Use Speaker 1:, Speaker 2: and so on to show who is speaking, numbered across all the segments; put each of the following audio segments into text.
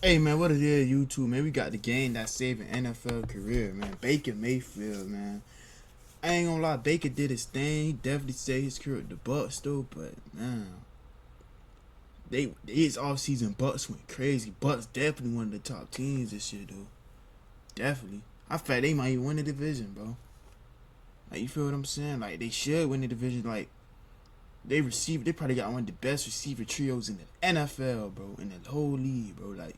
Speaker 1: Hey man, what it is, YouTube, man? We got the game that's saving NFL career, man. Baker Mayfield, man. I ain't gonna lie, Baker did his thing. He definitely saved his career with the Bucks, though. But man, his offseason Bucks went crazy. Bucks definitely one of the top teams this year, though. Definitely. I feel they might even win the division, bro. Like, you feel what I'm saying? Like, they should win the division. Like, they probably got one of the best receiver trios in the NFL, bro. In the whole league, bro. Like,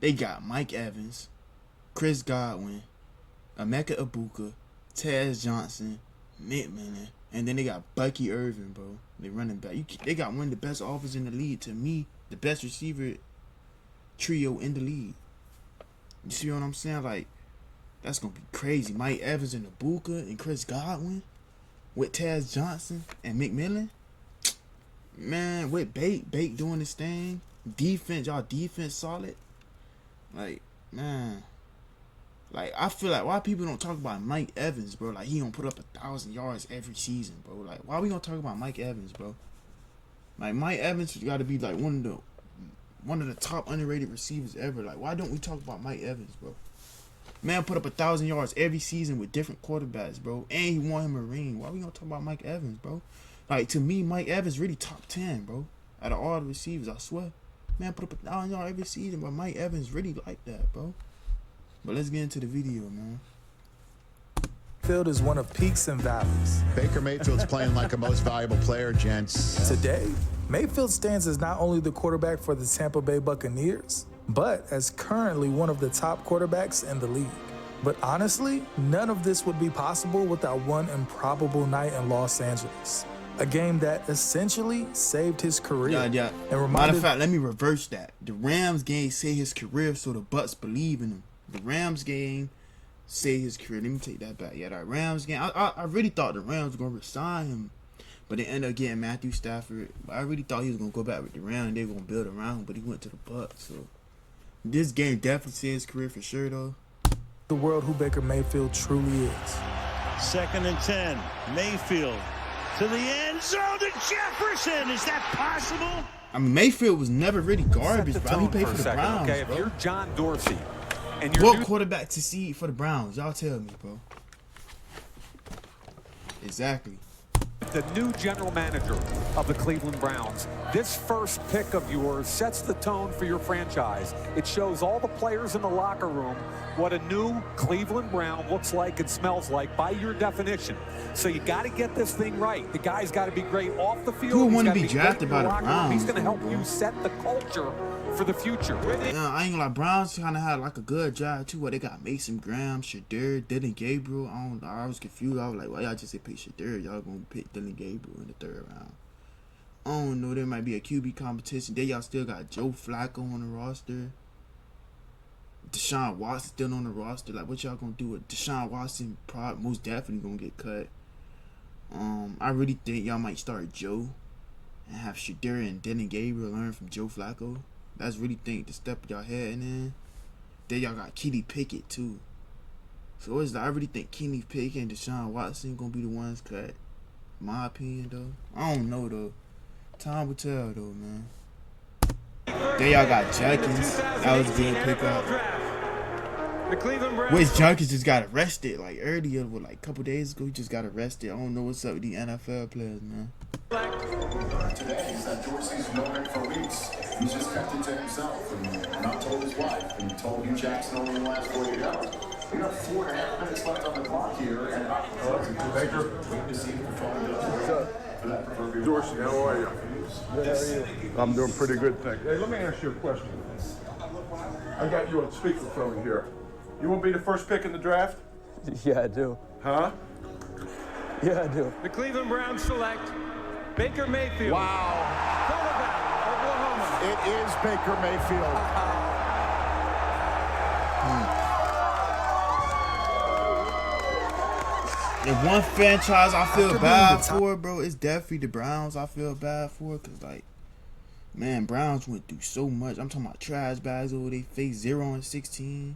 Speaker 1: they got Mike Evans, Chris Godwin, Emeka Ibuka, Taz Johnson, Mick Miller, and then they got Bucky Irving, bro. They running back. They got one of the best offers in the league. To me, the best receiver trio in the league. You see what I'm saying? Like, that's gonna be crazy. Mike Evans and Ibuka and Chris Godwin with Taz Johnson and McMillan. Man, with Bake doing his thing. Defense, y'all defense solid. Like, man. Like, I feel like why people don't talk about Mike Evans, bro. Like, he gonna put up 1,000 yards every season, bro. Like, why we gonna talk about Mike Evans, bro? Like, Mike Evans gotta be like one of the top underrated receivers ever. Like, why don't we talk about Mike Evans, bro? Man put up 1,000 yards every season with different quarterbacks, bro. And he won him a ring. Why we gonna talk about Mike Evans, bro? Like, to me, Mike Evans really top 10, bro. Out of all the receivers, I swear. Man put up 1,000 yards every season, but Mike Evans really like that, bro. But let's get into the video, man.
Speaker 2: Mayfield is one of peaks and valleys.
Speaker 3: Baker Mayfield's playing like a most valuable player, gents.
Speaker 2: Today, Mayfield stands as not only the quarterback for the Tampa Bay Buccaneers, but as currently one of the top quarterbacks in the league. But honestly, none of this would be possible without one improbable night in Los Angeles. A game that essentially saved his career.
Speaker 1: Yeah.
Speaker 2: And
Speaker 1: Matter of fact, let me reverse that. The Rams game saved his career, so the Bucks believe in him. The Rams game saved his career. Let me take that back. Yeah, that Rams game. I really thought the Rams were gonna resign him, but they ended up getting Matthew Stafford. But I really thought he was gonna go back with the Rams. They were gonna build around him, but he went to the Bucks. So this game definitely saved his career for sure, though.
Speaker 2: The world who Baker Mayfield truly is.
Speaker 4: 2nd and 10. Mayfield to the end zone to Jefferson. Is that possible?
Speaker 1: I mean, Mayfield was never really garbage, bro. He played for the Browns,
Speaker 5: okay?
Speaker 1: bro.
Speaker 5: If you're John Dorsey and you're
Speaker 1: What quarterback to see for the Browns? Y'all tell me, bro. Exactly.
Speaker 5: the new general manager of the Cleveland Browns, this first pick of yours sets the tone for your franchise. It shows all the players in the locker room what a new Cleveland Brown looks like and smells like by your definition. So you got to get this thing right. The guy's got to be great off the field.
Speaker 1: Who
Speaker 5: He's
Speaker 1: wouldn't
Speaker 5: gotta
Speaker 1: be
Speaker 5: great
Speaker 1: drafted
Speaker 5: in
Speaker 1: by the
Speaker 5: locker room.
Speaker 1: Browns,
Speaker 5: He's going to help
Speaker 1: bro?
Speaker 5: you set the culture for the future.
Speaker 1: Yeah, I ain't gonna lie, Browns kind of had like a good job too. Where they got Mason Graham, Shadur, Dylan Gabriel. I was confused. I was like, why y'all just say pick Shadur? Y'all gonna pick Dylan Gabriel in the 3rd round? I don't know. There might be a QB competition. Then y'all still got Joe Flacco on the roster. Deshaun Watson still on the roster. Like, what y'all gonna do with Deshaun Watson? Probably most definitely gonna get cut. I really think y'all might start Joe and have Shadur and Dylan Gabriel learn from Joe Flacco. That's really think the step y'all heading in. Then y'all got Kenny Pickett too. So it's like, I really think Kenny Pickett and Deshaun Watson gonna be the ones cut. In my opinion though. I don't know though. Time will tell though, man. Then y'all got Jenkins. That was a good pickup. Which Jenkins just got arrested like earlier, like a couple days ago. He just got arrested. I don't know what's up with the NFL players, man.
Speaker 6: Today is that Dorsey's known him for weeks. He's just kept it to himself and not told his wife and told Hugh Jackson only in the last 48 hours. We got 4.5 minutes left on the clock here, and Baker, waiting to see if the phone does for that proverbial.
Speaker 7: Dorsey, how are you? Good, how are you? I'm doing pretty good, thank you. Hey, let me ask you a question. I got you on speakerphone here. You want to be the first pick in the draft?
Speaker 8: Yeah, I do.
Speaker 7: Huh?
Speaker 8: Yeah, I do.
Speaker 9: The Cleveland Browns select Baker Mayfield.
Speaker 3: Wow.
Speaker 9: Quarterback, Oklahoma.
Speaker 3: It is Baker Mayfield.
Speaker 1: If one franchise I feel bad for, bro, it's definitely the Browns. I feel bad for, cause like, man, Browns went through so much. I'm talking about trash bags over they face 0-16.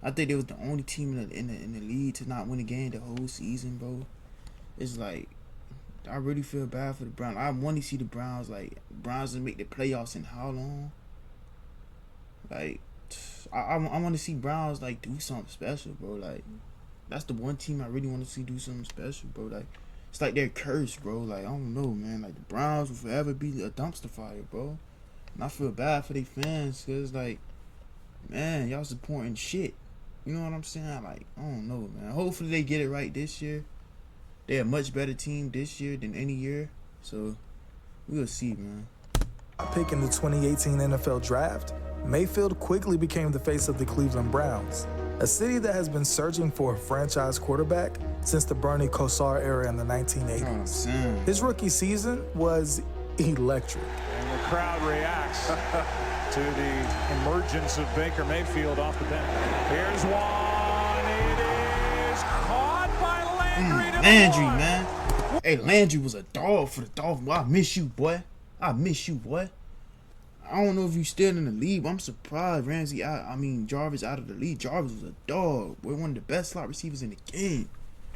Speaker 1: I think they was the only team in the league to not win a game the whole season, bro. It's like, I really feel bad for the Browns. I want to see the Browns to make the playoffs in how long? Like, I want to see Browns like do something special, bro. Like, that's the one team I really want to see do something special, bro. Like, it's like they're cursed, bro. Like, I don't know, man. Like, the Browns will forever be a dumpster fire, bro. And I feel bad for their fans, cause like, man, y'all supporting shit. You know what I'm saying? Like, I don't know, man. Hopefully they get it right this year. They're a much better team this year than any year. So, we'll see, man.
Speaker 2: Pick in the 2018 NFL Draft, Mayfield quickly became the face of the Cleveland Browns, a city that has been searching for a franchise quarterback since the Bernie Kosar era in the 1980s.
Speaker 1: Oh,
Speaker 2: His rookie season was electric.
Speaker 9: And the crowd reacts to the emergence of Baker Mayfield off the bench. Here's one. It is caught by Landry.
Speaker 1: Landry, man. Hey, Landry was a dog for the Dolphins. Well, I miss you, boy. I miss you, boy. I don't know if you still in the league, but I'm surprised Jarvis out of the league. Jarvis was a dog. We're one of the best slot receivers in the game.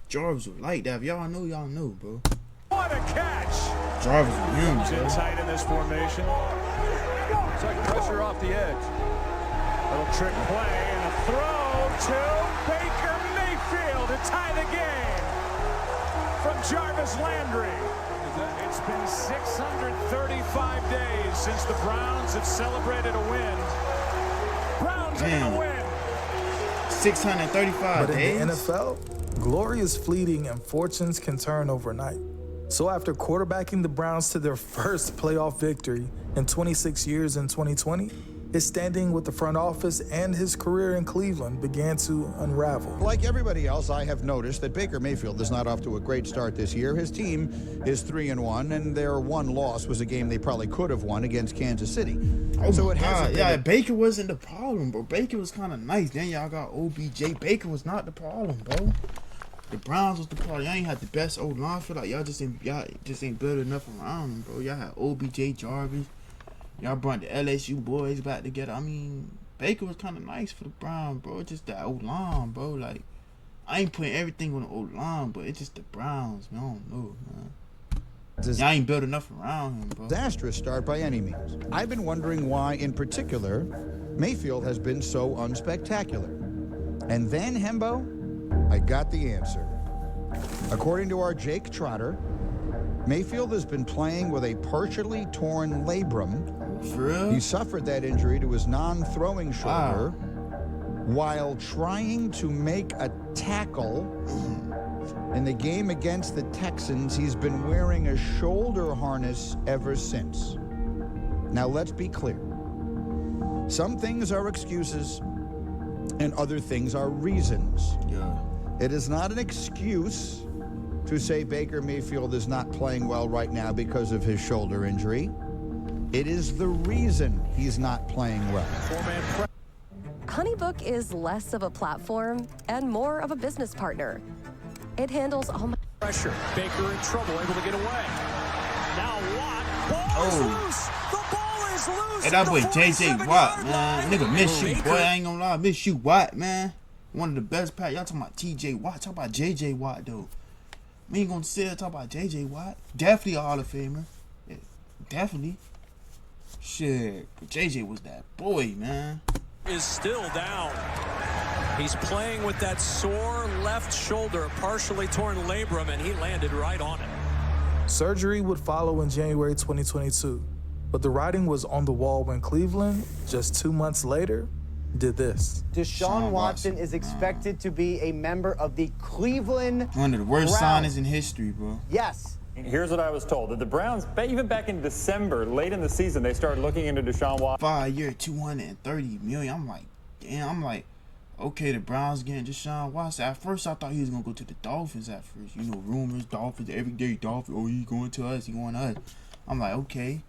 Speaker 1: Jarvis was like that. If y'all know, bro.
Speaker 9: What a catch!
Speaker 1: Jarvis was him,
Speaker 9: Comes in
Speaker 1: bro.
Speaker 9: tight in this formation. It's like pressure off the edge. Little trick play and a throw to Baker Mayfield to tie the game from Jarvis Landry. It's been 635 days since the Browns have celebrated a win. Browns are going to win.
Speaker 1: 635
Speaker 2: But
Speaker 1: days.
Speaker 2: in the NFL, glory is fleeting and fortunes can turn overnight. So after quarterbacking the Browns to their first playoff victory in 26 years in 2020, his standing with the front office and his career in Cleveland began to unravel.
Speaker 3: Like everybody else, I have noticed that Baker Mayfield is not off to a great start this year. His team is 3-1, and their one loss was a game they probably could have won against Kansas City.
Speaker 1: Oh
Speaker 3: so
Speaker 1: my
Speaker 3: it hasn't
Speaker 1: God.
Speaker 3: been
Speaker 1: Yeah, Baker wasn't the problem, bro. Baker was kind of nice. Then y'all got OBJ. Baker was not the problem, bro. The Browns was the problem. Y'all ain't had the best O-line. I feel like y'all just ain't built enough around them, bro. Y'all had OBJ, Jarvis. Y'all brought the LSU boys back together. I mean, Baker was kind of nice for the Browns, bro. It's just that O-line, bro. Like, I ain't putting everything on the O-line, but it's just the Browns, man. I don't know, man. Y'all ain't built enough around him, bro.
Speaker 3: Disastrous start by any means. I've been wondering why, in particular, Mayfield has been so unspectacular. And then, Hembo, I got the answer. According to our Jake Trotter, Mayfield has been playing with a partially torn labrum.
Speaker 1: For real?
Speaker 3: He suffered that injury to his non-throwing shoulder while trying to make a tackle. In the game against the Texans, he's been wearing a shoulder harness ever since. Now, let's be clear. Some things are excuses, and other things are reasons.
Speaker 1: Yeah.
Speaker 3: It is not an excuse to say Baker Mayfield is not playing well right now because of his shoulder injury. It is the reason he's not playing well.
Speaker 10: HoneyBook is less of a platform and more of a business partner. It handles all my
Speaker 9: Pressure. Baker in trouble, able to get away. Now Watt. Ball is loose. The ball is loose.
Speaker 1: Hey, that boy JJ Watt, man. Nigga, miss you, boy. I ain't gonna lie. Miss you, Watt, man. One of the best pass. Y'all talking about TJ Watt. Talk about JJ Watt, though. We ain't gonna still talk about JJ Watt. Definitely a Hall of Famer. Yeah, definitely. Shit. But JJ was that boy, man.
Speaker 11: Is still down. He's playing with that sore left shoulder, partially torn labrum, and he landed right on it.
Speaker 2: Surgery would follow in January 2022, but the writing was on the wall when Cleveland, just 2 months later, did this.
Speaker 12: Deshaun Watson is expected to be a member of the Cleveland
Speaker 1: One of the worst
Speaker 12: Browns.
Speaker 1: signings in history, bro.
Speaker 12: Yes.
Speaker 13: Here's what I was told. That the Browns, even back in December, late in the season, they started looking into Deshaun Watson.
Speaker 1: 5 year, $230 million. I'm like, damn. I'm like, okay, the Browns getting Deshaun Watson. At first, I thought he was gonna go to the Dolphins. At first, you know, rumors, Dolphins, every day, Dolphins. Oh, he going to us. He going to us. I'm like, okay,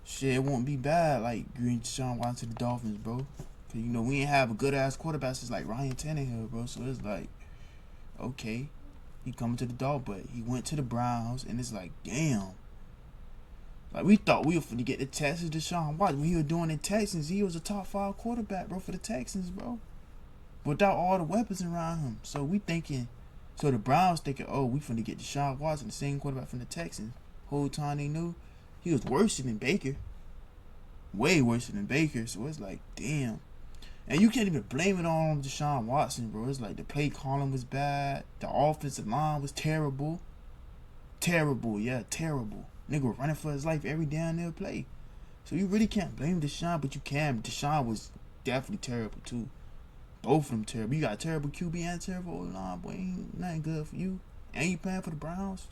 Speaker 1: shit, it won't be bad. Like, bring Deshaun Watson to the Dolphins, bro. Cause you know we ain't have a good ass quarterback since like Ryan Tannehill, bro. So it's like, okay, he coming to the Dolphins, but he went to the Browns, and it's like, damn. Like, we thought we were finna get the Texans Deshaun Watson. What he was doing in Texans, he was a top 5 quarterback, bro, for the Texans, bro. Without all the weapons around him. So we thinking, so the Browns thinking, oh, we finna get Deshaun Watson, the same quarterback from the Texans. Whole time they knew he was worse than Baker. way worse than Baker. So it's like, damn. And you can't even blame it on Deshaun Watson, bro. It's like the play calling was bad. The offensive line was terrible. Terrible, yeah, terrible. Nigga running for his life every down there play. So you really can't blame Deshaun, but you can. Deshaun was definitely terrible too. Both of them terrible. You got terrible QB and terrible O-line, boy. Ain't nothing good for you. And you playing for the Browns?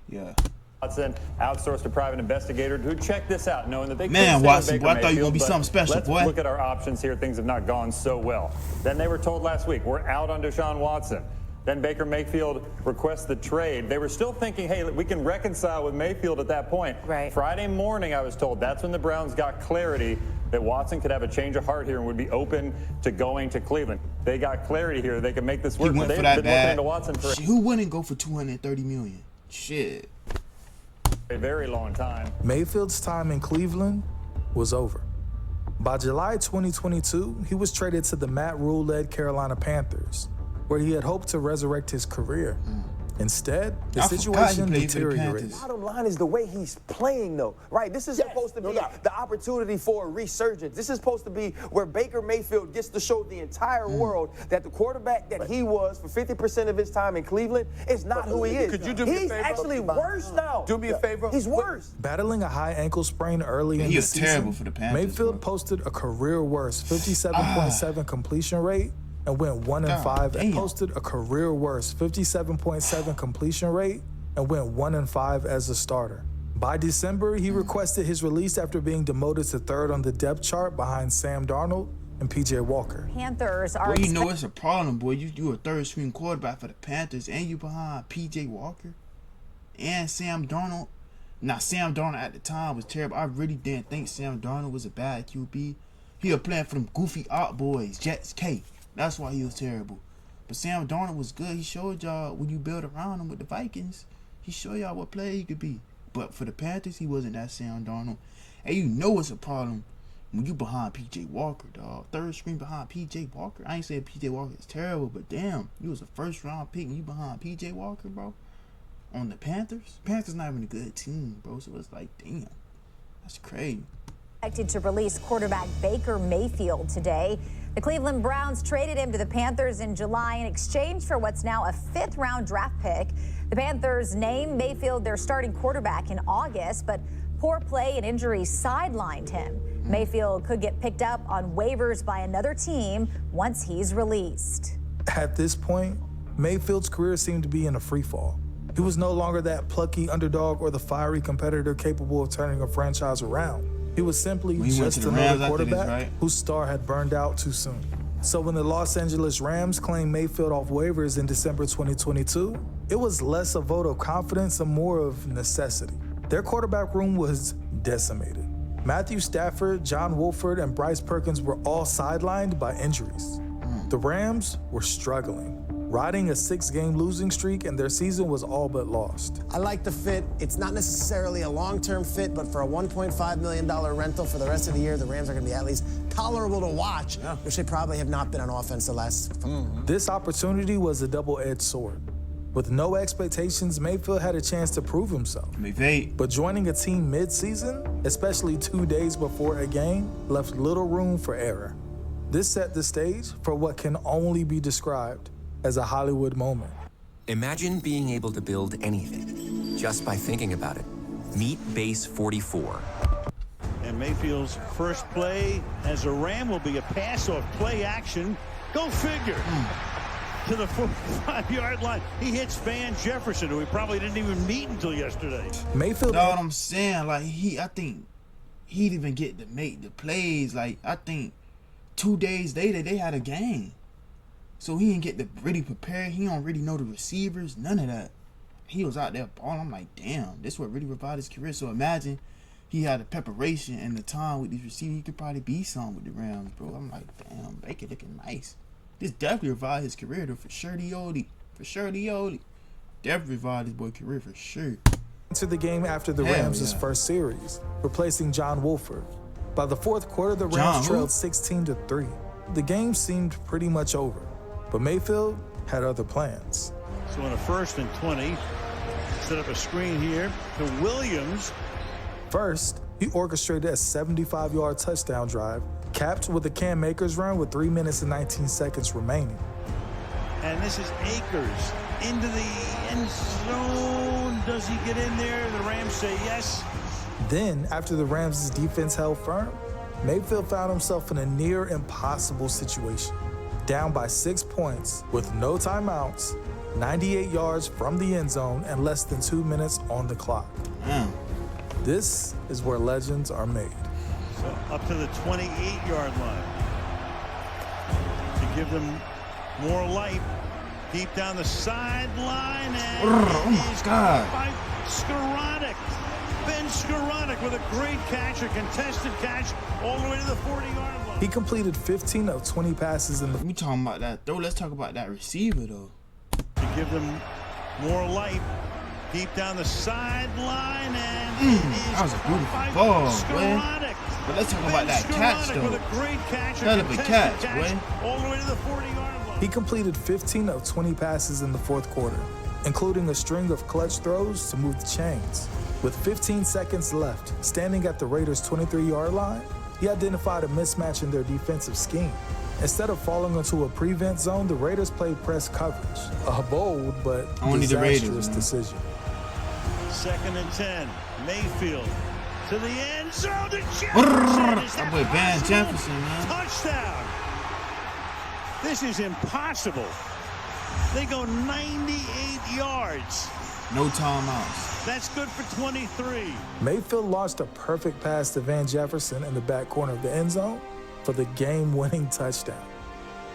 Speaker 1: Yeah.
Speaker 13: Watson outsourced a private investigator who checked this out, knowing that they
Speaker 1: Man,
Speaker 13: couldn't
Speaker 1: Watson,
Speaker 13: Baker
Speaker 1: boy, I thought you were
Speaker 13: Mayfield,
Speaker 1: gonna be
Speaker 13: but
Speaker 1: something special,
Speaker 13: let's
Speaker 1: boy.
Speaker 13: look at our options here. Things have not gone so well. Then they were told last week, we're out on Deshaun Watson. Then Baker Mayfield requests the trade. They were still thinking, hey, we can reconcile with Mayfield at that point.
Speaker 14: Right.
Speaker 13: Friday morning, I was told, that's when the Browns got clarity that Watson could have a change of heart here and would be open to going to Cleveland. They got clarity here. They can make this work.
Speaker 1: He went
Speaker 13: They've
Speaker 1: for that
Speaker 13: been
Speaker 1: bad.
Speaker 13: looking into Watson for
Speaker 1: Who wouldn't go for $230 million? Shit.
Speaker 13: a very long time.
Speaker 2: Mayfield's time in Cleveland was over. By July 2022, he was traded to the Matt Rule-led Carolina Panthers, where he had hoped to resurrect his career. Instead, the situation deteriorated.
Speaker 8: Bottom line is the way he's playing, though, right? This is supposed to be the opportunity for a resurgence. This is supposed to be where Baker Mayfield gets to show the entire world that the quarterback that he was for 50% of his time in Cleveland is not who he is.
Speaker 7: Could you do me a
Speaker 8: He's
Speaker 7: favor?
Speaker 8: actually worse now.
Speaker 7: Do me a favor.
Speaker 8: He's worse.
Speaker 2: Battling a high ankle sprain early in
Speaker 1: He
Speaker 2: the
Speaker 1: was
Speaker 2: season,
Speaker 1: terrible for the Panthers,
Speaker 2: Mayfield posted a career worst 57.7 completion rate and went 1-5, and posted a career worst 57.7 completion rate and went 1-5 as a starter. By December, he requested his release after being demoted to third on the depth chart behind Sam Darnold and PJ Walker.
Speaker 14: Panthers are.
Speaker 1: Well, you know it's a problem, boy. You a third string quarterback for the Panthers, and you behind PJ Walker and Sam Darnold. Now, Sam Darnold at the time was terrible. I really didn't think Sam Darnold was a bad QB. He was playing for them goofy Art boys, Jets K. That's why he was terrible. But Sam Darnold was good. He showed y'all when you build around him with the Vikings, he showed y'all what player he could be. But for the Panthers, he wasn't that Sam Darnold. And you know it's a problem when you behind P.J. Walker, dog. Third string behind P.J. Walker. I ain't saying P.J. Walker is terrible, but damn, you was a first round pick and you behind P.J. Walker, bro. On the Panthers? Panthers not even a good team, bro. So it's like, damn, that's crazy.
Speaker 14: Expected to release quarterback Baker Mayfield today. The Cleveland Browns traded him to the Panthers in July in exchange for what's now a fifth-round draft pick. The Panthers named Mayfield their starting quarterback in August, but poor play and injuries sidelined him. Mayfield could get picked up on waivers by another team once he's released.
Speaker 2: At this point, Mayfield's career seemed to be in a free fall. He was no longer that plucky underdog or the fiery competitor capable of turning a franchise around. He was simply just another quarterback whose star had burned out too soon. So when the Los Angeles Rams claimed Mayfield off waivers in December 2022, it was less a vote of confidence and more of necessity. Their quarterback room was decimated. Matthew Stafford, John Wolford, and Bryce Perkins were all sidelined by injuries. The Rams were struggling, riding a 6-game losing streak, and their season was all but lost.
Speaker 15: I like the fit. It's not necessarily a long-term fit, but for a $1.5 million rental for the rest of the year, the Rams are going to be at least tolerable to watch, which they probably have not been on offense the last.
Speaker 2: This opportunity was a double-edged sword. With no expectations, Mayfield had a chance to prove himself. But joining a team mid-season, especially 2 days before a game, left little room for error. This set the stage for what can only be described as a Hollywood moment.
Speaker 16: Imagine being able to build anything just by thinking about it. Meet Base 44.
Speaker 4: And Mayfield's first play as a Ram will be a pass off play action. Go figure. To the 45-yard line. He hits Van Jefferson, who he probably didn't even meet until yesterday.
Speaker 2: Mayfield.
Speaker 1: Know what I'm saying? Like, I think he'd even get to make the plays. Like, I think 2 days later, they had a game. So he didn't get to really prepare. He don't really know the receivers, none of that. He was out there balling. I'm like, damn, this what really revived his career. So imagine he had the preparation and the time with these receivers. He could probably be something with the Rams, bro. I'm like, damn, Baker looking nice. This definitely revived his career, though, for sure. Definitely revived his boy career, for sure.
Speaker 2: Into the game after the Rams' first series, replacing John Wolford. By the fourth quarter, the Rams trailed 16-3. The game seemed pretty much over, but Mayfield had other plans.
Speaker 4: So on a 1st and 20, set up a screen here to Williams.
Speaker 2: First, He orchestrated a 75-yard touchdown drive, capped with a Cam Akers run with 3 minutes and 19 seconds remaining.
Speaker 4: And this is Akers into the end zone. Does he get in there? The Rams say yes.
Speaker 2: Then, after the Rams' defense held firm, Mayfield found himself in a near impossible situation. Down by 6 points with no timeouts, 98 yards from the end zone, and less than 2 minutes on the clock. This is where legends are made.
Speaker 4: So up to the 28-yard line to give them more life. Deep down the sideline, and
Speaker 1: oh my God.
Speaker 4: by Skoranek. Ben Skoranek with a great catch, a contested catch, all the way to the 40-yard line.
Speaker 2: He completed 15 of 20 passes in the...
Speaker 1: We talking about that, though. Let's talk about that receiver, though.
Speaker 4: To give them more life. Deep down the sideline, and
Speaker 1: that was a beautiful ball, boy. But let's talk about that catch, though.
Speaker 4: With a great catch,
Speaker 1: hell of a catch, boy.
Speaker 4: All the way to the 40-yard line.
Speaker 2: He completed 15 of 20 passes in the fourth quarter, including a string of clutch throws to move the chains. With 15 seconds left, standing at the Raiders' 23-yard line, he identified a mismatch in their defensive scheme. Instead of falling into a prevent zone, the Raiders played press coverage. A bold but disastrous decision.
Speaker 4: 2nd and 10. Mayfield to the end zone to Jefferson.
Speaker 1: That boy Van Jefferson, man.
Speaker 4: Touchdown. This is impossible. They go 98 yards.
Speaker 1: No timeouts.
Speaker 4: That's good for 23.
Speaker 2: Mayfield launched a perfect pass to Van Jefferson in the back corner of the end zone for the game-winning touchdown.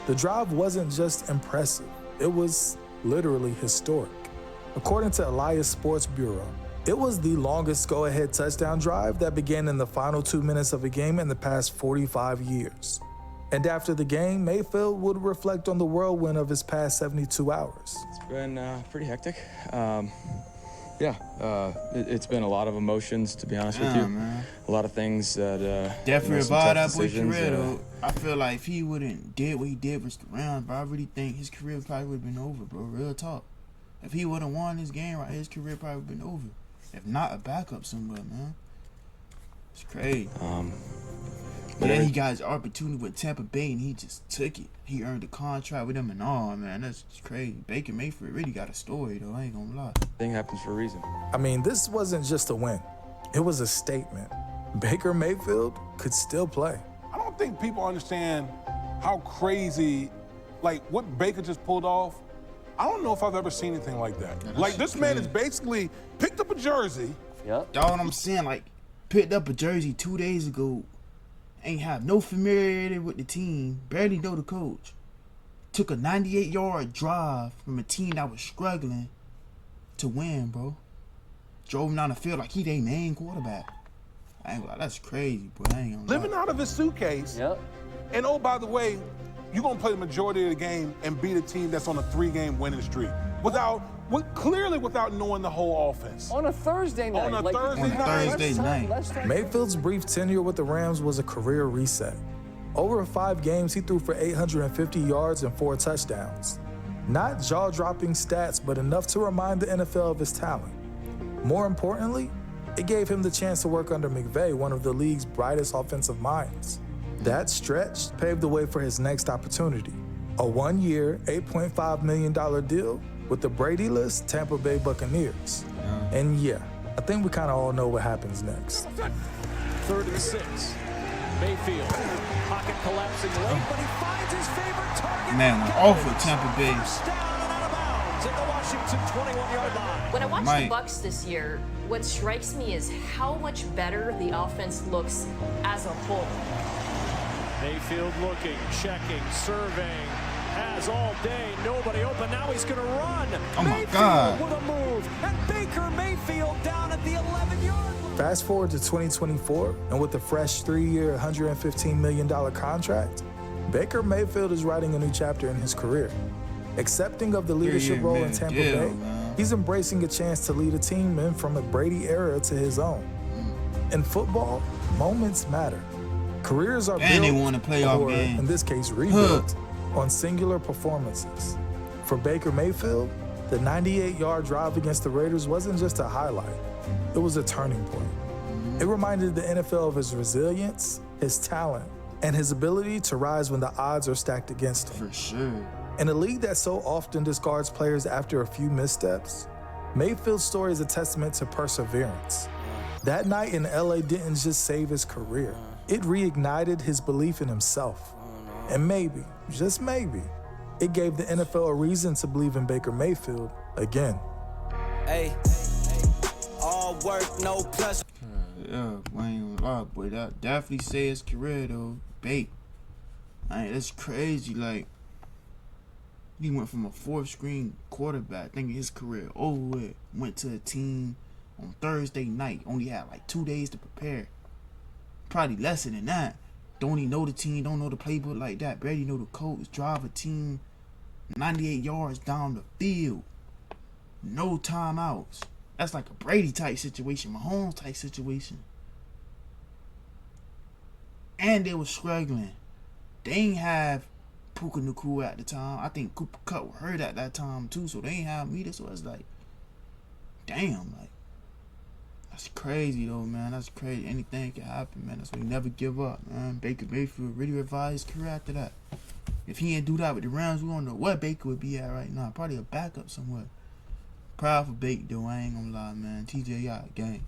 Speaker 2: The drive wasn't just impressive, it was literally historic. According to Elias Sports Bureau, it was the longest go-ahead touchdown drive that began in the final 2 minutes of a game in the past 45 years. And after the game, Mayfield would reflect on the whirlwind of his past 72 hours.
Speaker 17: It's been pretty hectic. It's been a lot of emotions, to be honest with you. Man. A lot of things that
Speaker 1: definitely about that boy's career, though. I feel like if he wouldn't did what he did versus the Rams, bro, I really think his career probably would have been over, bro. Real talk. If he would have won this game right, his career probably would have been over. If not a backup somewhere, man. It's crazy. But then he got his opportunity with Tampa Bay, and he just took it. He earned a contract with them and all, man. That's just crazy. Baker Mayfield really got a story, though. I ain't gonna lie.
Speaker 17: Thing happens for a reason.
Speaker 2: I mean, this wasn't just a win. It was a statement. Baker Mayfield could still play.
Speaker 7: I don't think people understand how crazy, like, what Baker just pulled off. I don't know if I've ever seen anything like that. Like, this man has basically picked up a jersey.
Speaker 1: Yep. That's what I'm saying. Like, picked up a jersey 2 days ago. Ain't have no familiarity with the team, barely know the coach. Took a 98-yard drive from a team that was struggling to win, bro. Drove him down the field like he their main quarterback. I ain't gonna lie, that's crazy, bro. I ain't gonna lie.
Speaker 7: Living out of his suitcase. Yep. And oh, by the way, you're gonna play the majority of the game and beat a team that's on a 3-game winning streak clearly without knowing the whole offense.
Speaker 12: On a Thursday night.
Speaker 7: On a Thursday
Speaker 2: night. Mayfield's brief tenure with the Rams was a career reset. Over 5 games, he threw for 850 yards and 4 touchdowns. Not jaw-dropping stats, but enough to remind the NFL of his talent. More importantly, it gave him the chance to work under McVay, one of the league's brightest offensive minds. That stretch paved the way for his next opportunity, a 1-year, $8.5 million deal with the Brady-less Tampa Bay Buccaneers. And yeah, I think we kind of all know what happens next.
Speaker 9: 3rd and 6. Mayfield, pocket collapsing late, but he finds his favorite target.
Speaker 1: Man, off with Tampa Bay.
Speaker 9: Down and out of bounds at the Washington 21-yard line.
Speaker 18: When I watch the Bucs this year, what strikes me is how much better the offense looks as a whole.
Speaker 9: Mayfield looking, checking, surveying. Has all day, nobody open. Now he's going to run.
Speaker 1: Oh my
Speaker 9: Mayfield
Speaker 1: God.
Speaker 9: with a move, and Baker Mayfield down at the 11-yard line.
Speaker 2: Fast forward to 2024, and with a fresh 3-year, $115 million contract, Baker Mayfield is writing a new chapter in his career. Accepting of the leadership role in Tampa Bay, he's embracing a chance to lead a team in from a Brady era to his own. In football, moments matter. Careers are built,
Speaker 1: they won a playoff
Speaker 2: or
Speaker 1: game.
Speaker 2: in this case, rebuilt, on singular performances. For Baker Mayfield, the 98-yard drive against the Raiders wasn't just a highlight. It was a turning point. It reminded the NFL of his resilience, his talent, and his ability to rise when the odds are stacked against him.
Speaker 1: For sure.
Speaker 2: In a league that so often discards players after a few missteps, Mayfield's story is a testament to perseverance. That night in LA didn't just save his career, it reignited his belief in himself. And maybe, just maybe, it gave the NFL a reason to believe in Baker Mayfield again.
Speaker 19: Hey, all work, no pleasure.
Speaker 1: Yeah, I ain't gonna lie, boy. That definitely say his career though. Bake. That's crazy. Like, he went from a fourth string quarterback, thinking his career over with, went to a team on Thursday night, only had like 2 days to prepare. Probably less than that. Don't even know the team, don't know the playbook like that. Barely know the coach, drive a team 98 yards down the field. No timeouts. That's like a Brady type situation, Mahomes type situation. And they were struggling. They ain't have Puka Nacua at the time. I think Cooper Kupp was hurt at that time too, so they ain't have me. So it's like, damn, like, that's crazy though, man. That's crazy. Anything can happen, man. That's why you never give up, man. Baker Mayfield really revived his career after that. If he didn't do that with the Rams, we don't know where Baker would be at right now. Probably a backup somewhere. Proud for Baker though, I ain't gonna lie, man. TJ Yacht gang.